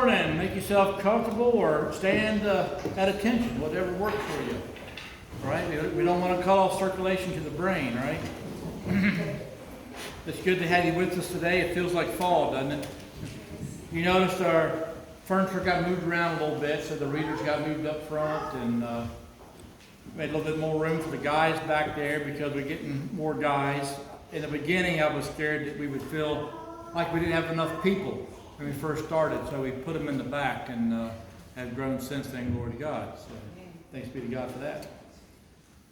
morning. Make yourself comfortable or stand at attention, whatever works for you. All right? We don't want to cut off circulation to the brain, right? It's good to have you with us today. It feels like fall, doesn't it? You noticed our furniture got moved around a little bit, so the readers got moved up front and made a little bit more room for the guys back there because we're getting more guys. In the beginning, I was scared that we would feel like we didn't have enough people when we first started, so we put them in the back and have grown since then, glory to God. So thanks be to God for that.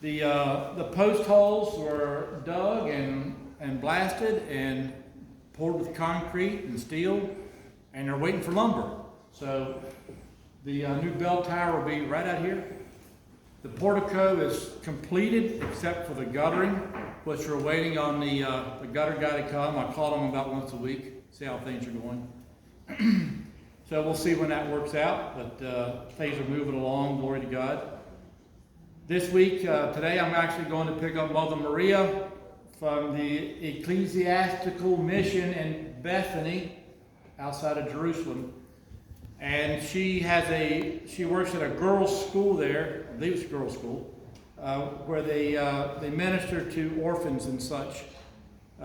The post holes were dug and blasted and poured with concrete and steel, and they're waiting for lumber. So the new bell tower will be right out here. The portico is completed except for the guttering, which we're waiting on the gutter guy to come. I call him about once a week, see how things are going. So we'll see when that works out, but things are moving along, glory to God. This week, today, I'm actually going to pick up Mother Maria from the Ecclesiastical Mission in Bethany, outside of Jerusalem. And she works at a girls' school there, I believe it's a girls' school, where they minister to orphans and such.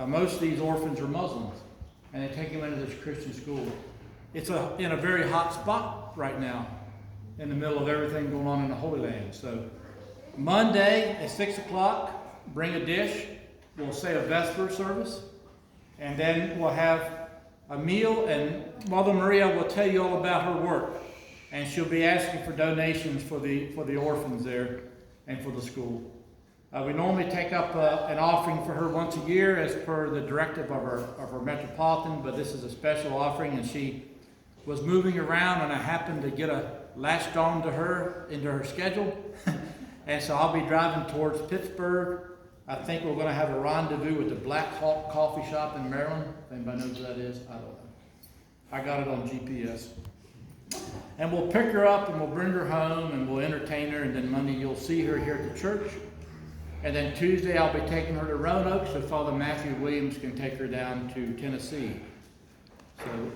Most of these orphans are Muslims, and they take them into this Christian school. It's in a very hot spot right now, in the middle of everything going on in the Holy Land. So Monday at 6 o'clock, bring a dish. We'll say a Vesper service, and then we'll have a meal, and Mother Maria will tell you all about her work, and she'll be asking for donations for the orphans there and for the school. We normally take up an offering for her once a year as per the directive of our metropolitan, but this is a special offering, and she was moving around, and I happened to get latched on to her into her schedule, and so I'll be driving towards Pittsburgh. I think we're going to have a rendezvous with the Black Hawk Coffee Shop in Maryland. If anybody knows what that is, I don't know. I got it on GPS. And we'll pick her up and we'll bring her home and we'll entertain her. And then Monday you'll see her here at the church. And then Tuesday I'll be taking her to Roanoke so Father Matthew Williams can take her down to Tennessee. So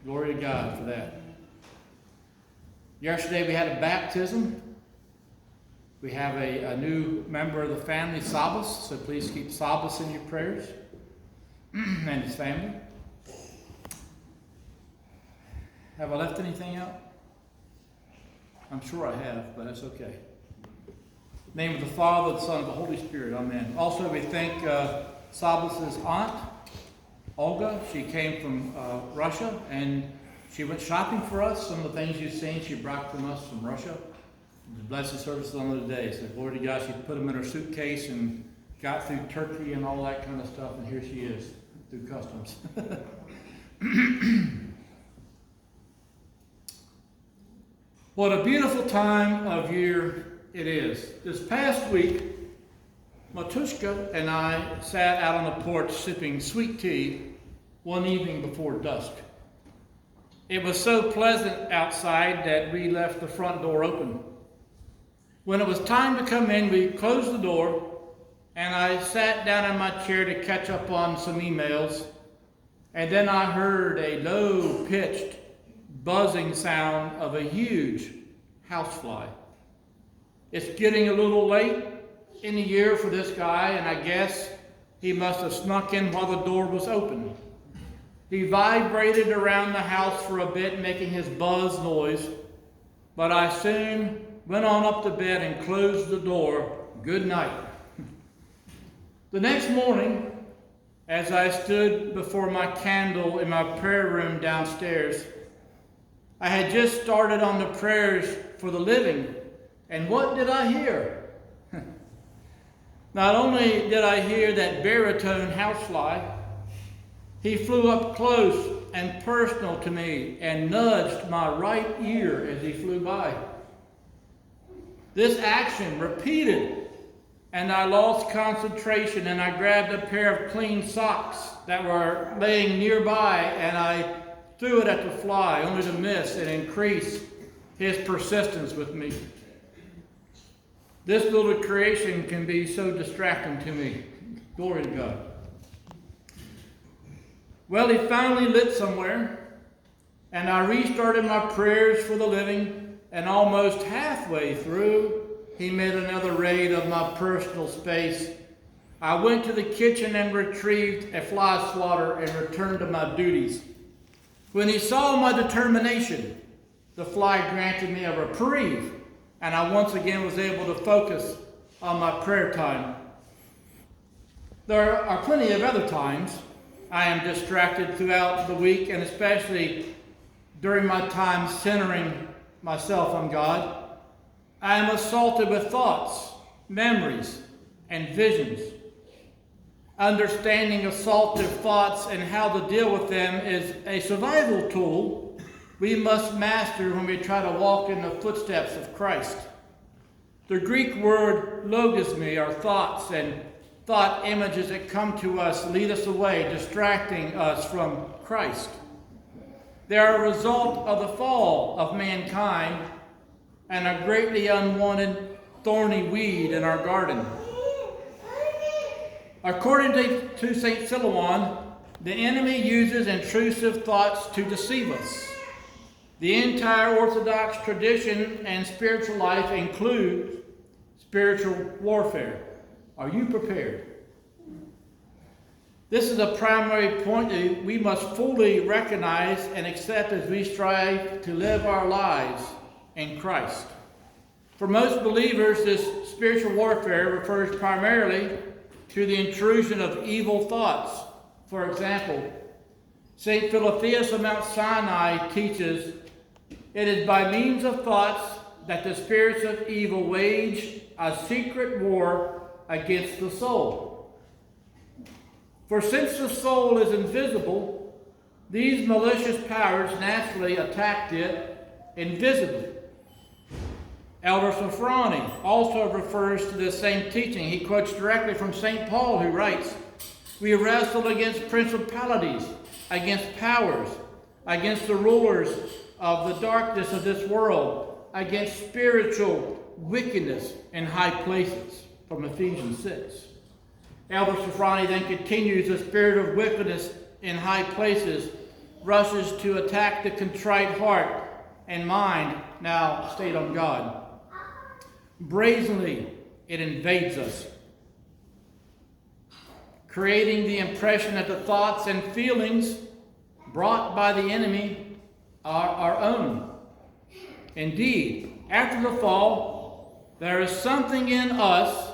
glory to God for that. Yesterday we had a baptism. We have a new member of the family, Sabas, so please keep Sabas in your prayers and his family. Have I left anything out? I'm sure I have, but that's okay. In the name of the Father, the Son, and the Holy Spirit, amen. Also, we thank Sabas' aunt, Olga. She came from Russia, and she went shopping for us. Some of the things you've seen, she brought from us from Russia. The blessed services on the day. So glory to God, she put them in her suitcase and got through Turkey and all that kind of stuff, and here she is through customs. What a beautiful time of year it is. This past week, Matushka and I sat out on the porch sipping sweet tea one evening before dusk. It was so pleasant outside that we left the front door open. When it was time to come in, we closed the door, and I sat down in my chair to catch up on some emails, and then I heard a low-pitched buzzing sound of a huge housefly. It's getting a little late in the year for this guy, and I guess he must have snuck in while the door was open. He vibrated around the house for a bit, making his buzz noise, but I soon went on up to bed and closed the door. Good night. The next morning, as I stood before my candle in my prayer room downstairs, I had just started on the prayers for the living, and what did I hear? Not only did I hear that baritone housefly, he flew up close and personal to me and nudged my right ear as he flew by. This action repeated, and I lost concentration, and I grabbed a pair of clean socks that were laying nearby, and I threw it at the fly, only to miss and increase his persistence with me. This little creation can be so distracting to me. Glory to God. Well, he finally lit somewhere, and I restarted my prayers for the living, and almost halfway through, he made another raid of my personal space. I went to the kitchen and retrieved a fly swatter and returned to my duties. When he saw my determination, the fly granted me a reprieve, and I once again was able to focus on my prayer time. There are plenty of other times I am distracted throughout the week, and especially during my time centering myself on God. I am assaulted with thoughts, memories, and visions. Understanding assaultive thoughts and how to deal with them is a survival tool we must master when we try to walk in the footsteps of Christ. The Greek word logisme are thoughts and thought images that come to us lead us away, distracting us from Christ. They are a result of the fall of mankind and a greatly unwanted thorny weed in our garden. According to St. Silouan, the enemy uses intrusive thoughts to deceive us. The entire Orthodox tradition and spiritual life include spiritual warfare. Are you prepared? This is a primary point that we must fully recognize and accept as we strive to live our lives in Christ. For most believers, this spiritual warfare refers primarily to the intrusion of evil thoughts. For example, St. Philotheus of Mount Sinai teaches, "It is by means of thoughts that the spirits of evil wage a secret war against the soul. For since the soul is invisible, these malicious powers naturally attacked it invisibly." Elder Sophrony also refers to this same teaching. He quotes directly from St. Paul, who writes, "We wrestle against principalities, against powers, against the rulers of the darkness of this world, against spiritual wickedness in high places," from Ephesians 6. Elder Sophrony then continues, "The spirit of wickedness in high places rushes to attack the contrite heart and mind now stayed on God. Brazenly, it invades us, creating the impression that the thoughts and feelings brought by the enemy are our own. Indeed, after the fall, there is something in us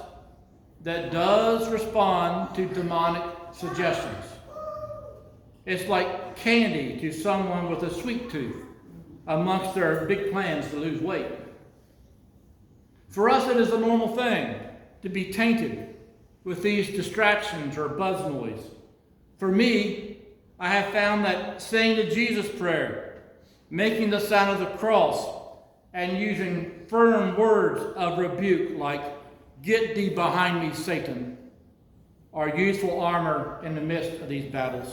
that does respond to demonic suggestions. It's like candy to someone with a sweet tooth amongst their big plans to lose weight. For us, it is a normal thing to be tainted with these distractions or buzz noise. For me, I have found that saying the Jesus prayer, making the sign of the cross, and using firm words of rebuke like, "Get thee behind me, Satan," are useful armor in the midst of these battles.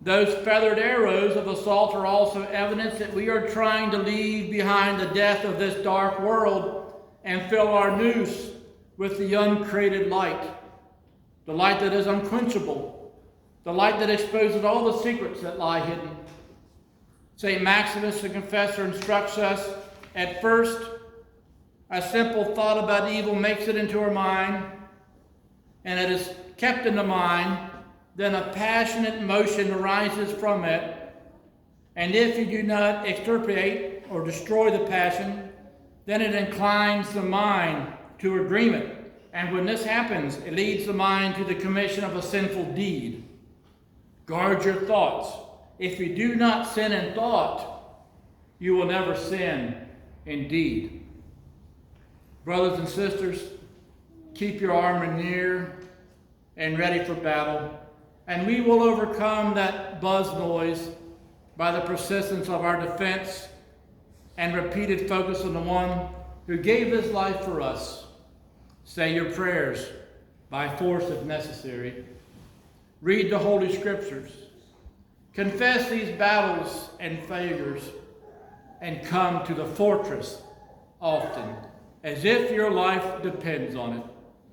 Those feathered arrows of assault are also evidence that we are trying to leave behind the death of this dark world and fill our nous with the uncreated light, the light that is unquenchable, the light that exposes all the secrets that lie hidden. St. Maximus the Confessor instructs us, at first, a simple thought about evil makes it into our mind, and it is kept in the mind, then a passionate motion arises from it, and if you do not extirpate or destroy the passion, then it inclines the mind to agreement. And when this happens, it leads the mind to the commission of a sinful deed. Guard your thoughts. If you do not sin in thought, you will never sin in deed. Brothers and sisters, keep your armor near and ready for battle, and we will overcome that buzz noise by the persistence of our defense and repeated focus on the one who gave his life for us. Say your prayers by force if necessary. Read the Holy Scriptures. Confess these battles and failures, and come to the fortress often, as if your life depends on it.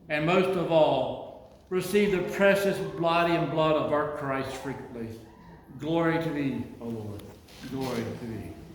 And most of all, receive the precious body and blood of our Christ frequently. Glory to thee, O Lord. Glory to thee.